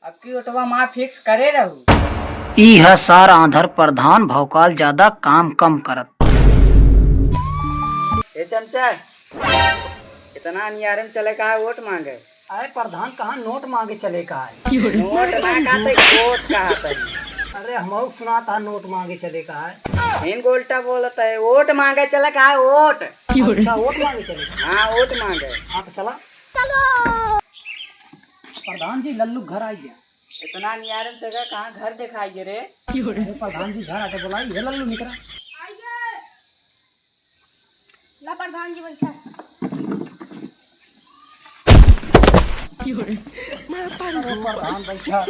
अब की ओटवा माँ फिक्स करे रहू। ई है सार आंधर प्रधान भौकाल ज्यादा काम कम करत। ए चमचा इतना नियारम चले का है वोट मांगे। अरे प्रधान कहाँ नोट मांगे चले का है? नोट ना कहते वोट कहते। अरे हम सुना था नोट मांगे चले का है। इन गोल्टा बोलता है वोट मांगे चले का है वोट। अच्छा वोट मांगे चले का? हाँ वोट मांगे। हाँ तो चला चलो। प्रधान जी लल्लू घर आ गया। इतना नियारम जगह कहाँ घर दिखाई रे। प्रधान जी घर आके बोला ये लल्लू निकला। ला प्रधान जी बैठा। प्रधान बैठा।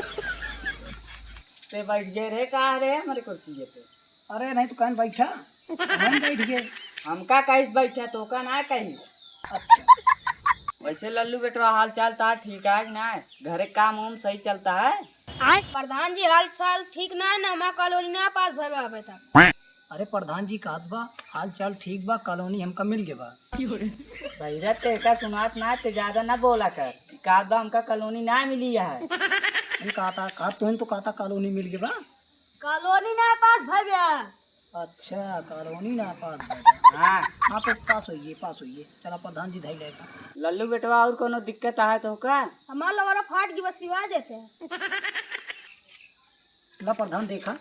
ते बैठ गए रे कहाँ रे हमारे कुर्सी पे। अरे नहीं तो कहीं बैठा हम बैठ गए। हमका कहीं बैठा तो का ना कहीं। वैसे लल्लू बेटवा हाल चाल तार ठीक है ना? घरे काम उम सही चलता है? प्रधान जी हाल चाल ठीक ना है ना, हमारा कॉलोनी ना पास भरवा अबे तक। अरे प्रधान जी कहत बा हाल चाल ठीक बा, कॉलोनी हमका मिल गए बा। भैया तेका सुनात ना ते ज्यादा ना बोला कर। कहत बा हमका कॉलोनी ना मिली है। कहा तो कहता कॉलोनी मिल गए बा। कॉलोनी ना पास भरवा। अच्छा कॉलोनी ना पास हाँ हाँ तो पास होइए चला प्रधान जी धाई लेगा। लल्लू बेटवा और कोनो दिक्कत है तो का? हमारा लवरा फाट की बस सिवा देते हैं। ला प्रधान देखा।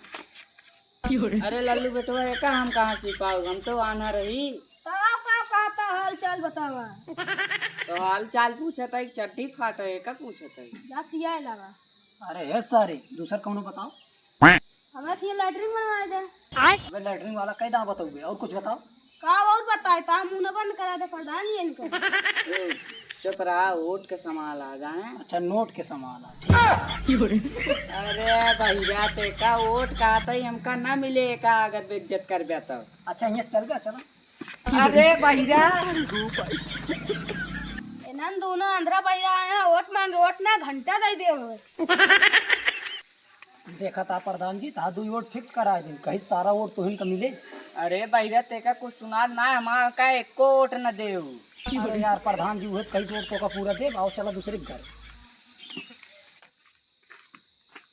अरे लल्लू बेटवा एका हम कहाँ से पाओ, हम तो आना रही। तो आप का कहता हाल चाल बतावा। तो हाल चाल पूछता है चट्टी फाटे एका पूछता है। जा सिया लगा। अरे है सारे दूसरा कौन बताओ। हमें तो ये लैटरिन बनवाए दे। अबे लैटरिन वाला कई दाम बताओगे और कुछ बताओ। का और बताए ता मुंह न बंद करा दे प्रधान जी इनको। चुप रहा वोट के सामान आ जाए। अच्छा नोट के सामान अरे भैया तेका वोट कहता ही हमका ना मिले का अगर बेइज्जत कर तो। अच्छा यहाँ चल गया चला। अरे भैया इन्हन दोनों आंध्रा भैया आए हैं वोट मांगे, वोट ना घंटा दे दे। देखा था प्रधान जी था 2 वोट फिक्स करा दिन कहीं सारा वोट तो इनका मिले। अरे भैया तेका कुछ सुना ना हमारा का एको वोट न दे। अरे यार प्रधान जी हुए कई वोट तो का पूरा दे आओ चला दूसरे के घर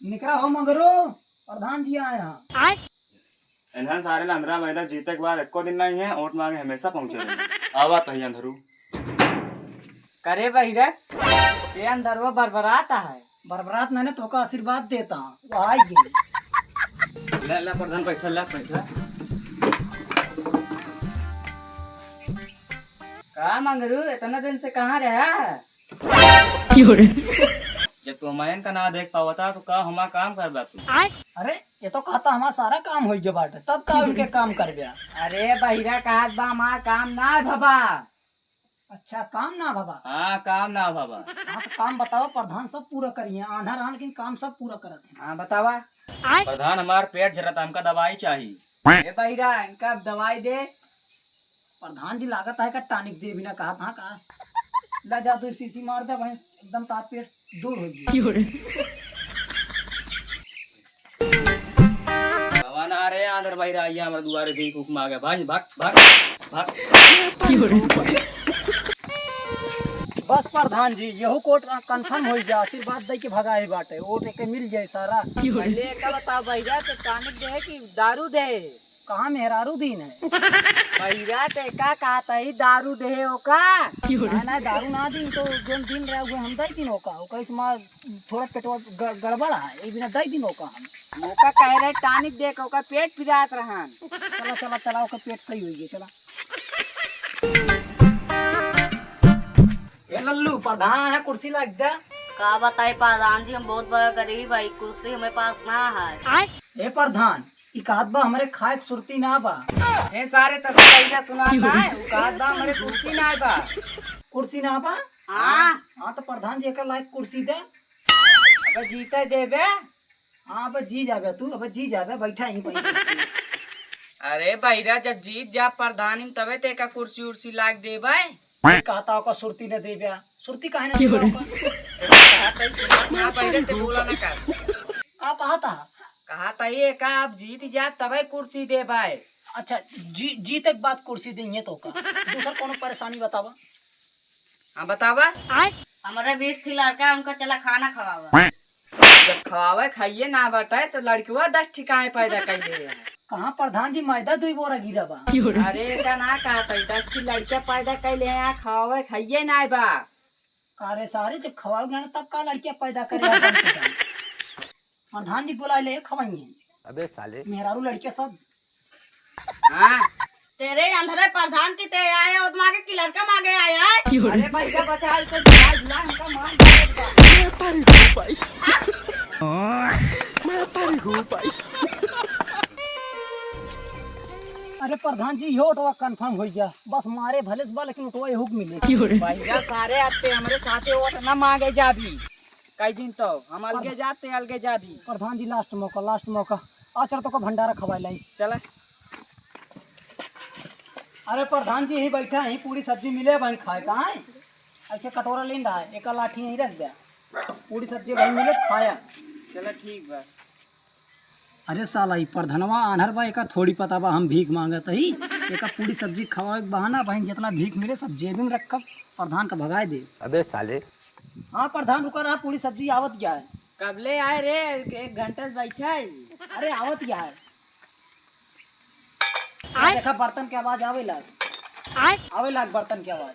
निकला हो मगरो प्रधान जी आए हैं। इन्हन सारे अंदर महीना जीते के बाद एको दिन नहीं है वोट मांगे हमेशा पहुंचे रहे। आवा तही अंधरू करे भैया ये अंदर वो बरबराता है। बरबरात मैंने तो का आशीर्वाद देता हूँ वो आएगी। ले ले प्रधान पैसा ले पैसा। कहा मंगरू इतना दिन से कहाँ रहा है? जब तू हमायन का ना देख पावता तो का हमारा काम कर बा तू। अरे ये तो कहता हमारा सारा काम हो गया बाटे तब का उनके काम कर गया। अरे भैया कहा बा हमारा काम ना भबा। अच्छा काम ना बाबा। हाँ काम ना बाबा। हाँ तो काम बताओ प्रधान सब पूरा करिए आधा रहा लेकिन काम सब पूरा करत है। हाँ बतावा। प्रधान हमार पेट झरता हमका दवाई चाहिए। ए भैया इनका दवाई दे। प्रधान जी लागत है का टॉनिक दे बिना कहा था का ला जा तो सीसी मार दे भाई एकदम ताप पेट दूर हो गई। भगवान आ रहे आंध्र भाई आइया हमारे दुआरे भीख हुक मांगे भाई भाग भाग भाग। बस प्रधान जी यहो कोट कंफर्म हो जा आशीर्वाद दे के भगाए बाटे वोट के मिल जाए सारा। पहले का बताओ भैया तो टॉनिक दे कि दारू दे? कहाँ मेहरारू दिन है। भैया ते का कहता ही दारू दे ओका। ना दारू ना दी तो जो दिन रहे हुए हम दई दिन होका इसमें थोड़ा पेटवा गड़बड़ है ये बिना दई दिन होका हम ओका कह रहे टॉनिक दे के ओका पेट फिरात रहन। चला ओका पेट सही हो गया चला। ए लल्लू प्रधान है कुर्सी लग जा। का बताए प्रधान जी हम बहुत बड़ा गरीब भाई, कुर्सी हमारे पास ना है। ए प्रधान इकाद बा हमारे खाए के सुरती ना बा। ए सारे तक भैया सुनाता है उ कहत बा हमरे कुर्सी ना बा। कुर्सी ना बा। हाँ तो प्रधान जी एक लायक कुर्सी दे। अब जीते देबे। हाँ अब जी जाबे तू अब जी जाबे बैठा ही बैठ। अरे भैया जब जीत जा प्रधानी तबे ते का कुर्सी उर्सी लाग देबे। कहता का सुरती न दे बया सुरती काहे न देबा ना भैया ते बोला ना कर। का कहा था कहा था ये का अब जीत जा तबे कुर्सी देबे। अच्छा जीते के बाद कुर्सी देंगे तो का दूसरा कोनो परेशानी बतावा। हाँ बतावा। हमारे 20 थी लड़का उनका चला खाना खवावा। खवावे खाइए ना बताए तो लड़कियों 10 ठिकाने पैदा कर ले। कहाँ प्रधान जी मैदा 2 बोरा गिरा बा। अरे का ना कहा था 10 की लड़कियां पैदा कर ले यहाँ खवावे खाइए ना बा। कारे सारे जब खवाओगे ना तब का लड़कियां पैदा करे। प्रधान जी बुला ले खवाइए। अबे साले मेहरारू लड़कियां सब। हाँ तेरे अंधरे प्रधान की ते आए और मांगे कि लड़का मांगे आया है। अरे भैया बचा तो झूला हमका मार डालेगा। अरे प्रधान जी यो ऑटो कंफर्म हो गया, बस मारे भले से बा लेकिन ऑटो ये हुक मिले। भैया सारे आते हमारे साथे वोट न मांगे जाबी कई दिन तो हम अलगे जाते अलगे जाबी। प्रधान जी लास्ट मौका आचर तो का भंडारा खवाई लाई। चला अरे प्रधान जी यही बैठा है, पूरी सब्जी मिले भाई खाए कहाँ है? ऐसे कटोरा ले रहा है, एक लाठी यहीं रख दिया, पूरी सब्जी भाई मिले खाया। चला ठीक बा। अरे साला ई प्रधानवा आनहर बा, एका थोड़ी पता बा हम भीख मांगत ही, एका पूरी सब्जी खवाए के बहाना भाई जितना भीख मिले सब जेब में रख प्रधान का भगाए दे। अबे साले हाँ प्रधान रुका रहा, पूरी सब्जी आवत क्या है? कबले आए रे 1 घंटे से बैठा है। अरे आवत क्या है? देखा बर्तन की आवाज आवे लाग बर्तन की आवाज।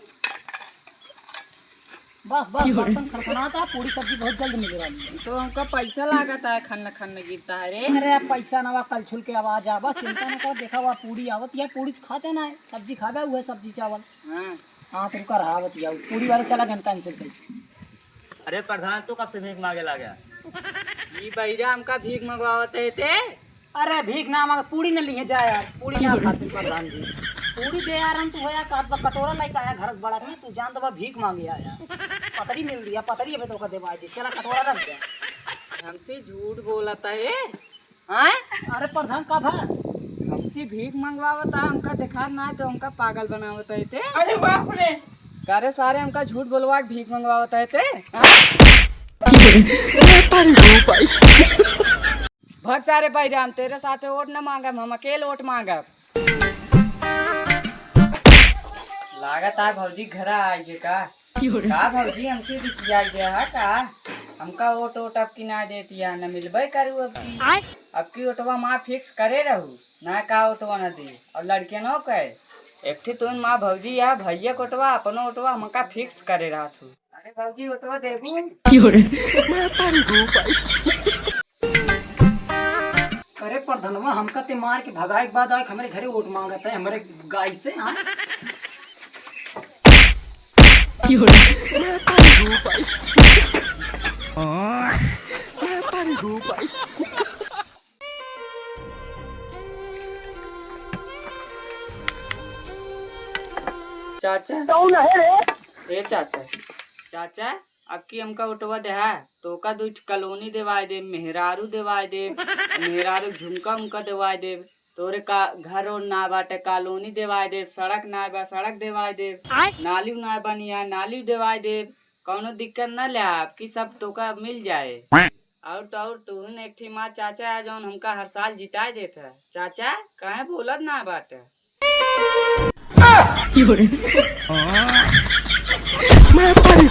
बस बर्तन खनखनाता, पूरी सब्जी बहुत जल्द मिले वाली। तो हमका पैसा लागता है खन्न खन्न गिरता है रे। अरे पैसा नवा कल छुल के आवाज आ, बस चिंता न कर। देखा हुआ पूरी आवत या पूरी खाते ना है, सब्जी खावे हुए सब्जी चावल। हाँ तो रुका रहा आवत या पूरी वाले चला घंटा कैंसिल कर। अरे प्रधान तू कब से भीख मांगे ला गया? ये भैया हमका भीख मंगवाते थे। अरे भीख ना मांग, पूरी न लिए जाए यार, पूरी ना खाते प्रधान जी। पूरी दे यार हम, तू होया कटोरा लेके आया घर बड़ा में, तू जान दबा भीख मांगे आया। पतरी मिल दिया, पतरी अबे तो का देवा दे, चला कटोरा रख दे। हमसे झूठ बोलता है। हाँ अरे प्रधान कब है? हमसे भीख मंगवाता, हमका दिखा ना तो हमका पागल बनावते थे। अरे बाप रे, सारे सारे हमका झूठ बोलवा के भीख मंगवाते थे। बहुत सारे भाई राम तेरे साथे वोट न मांगब, हम अकेले वोट मांगब। लागत है भौजी घर आइए का भौजी हमसे रिसिया गया है का? हमका वोट अब की ना देती है, न मिलबे करू अब की वोटवा माँ फिक्स करे रहू ना का वोटवा न दे। और लड़के न कहे एक थी तुम माँ भौजी या भैया कोटवा अपनो वोटवा हमका फिक्स करे रहा तू। अरे भौजी वोटवा देबू। अरे प्रधानवा हमका ते मार के भगाए के बाद आए हमारे घरे वोट मांगता है हमारे गाय से। हाँ चाचा ए चाचा अब की हमका उठवा दे है तो का 2 कॉलोनी देवाए दे, मेहरारू देवाए दे, मेहरारू झुमका उमका देवाए दे। तोरे का घर और ना बाटे कॉलोनी देवाए दे, सड़क ना बा सड़क देवाए दे, नाली ना बनिया नाली देवाए दे। कौनो दिक्कत न ले अब की सब तो का मिल जाए। और तू एक थी माँ चाचा है जौन हमका हर साल जिताए देता है। चाचा कहे बोलत ना बाटे। मैं पानी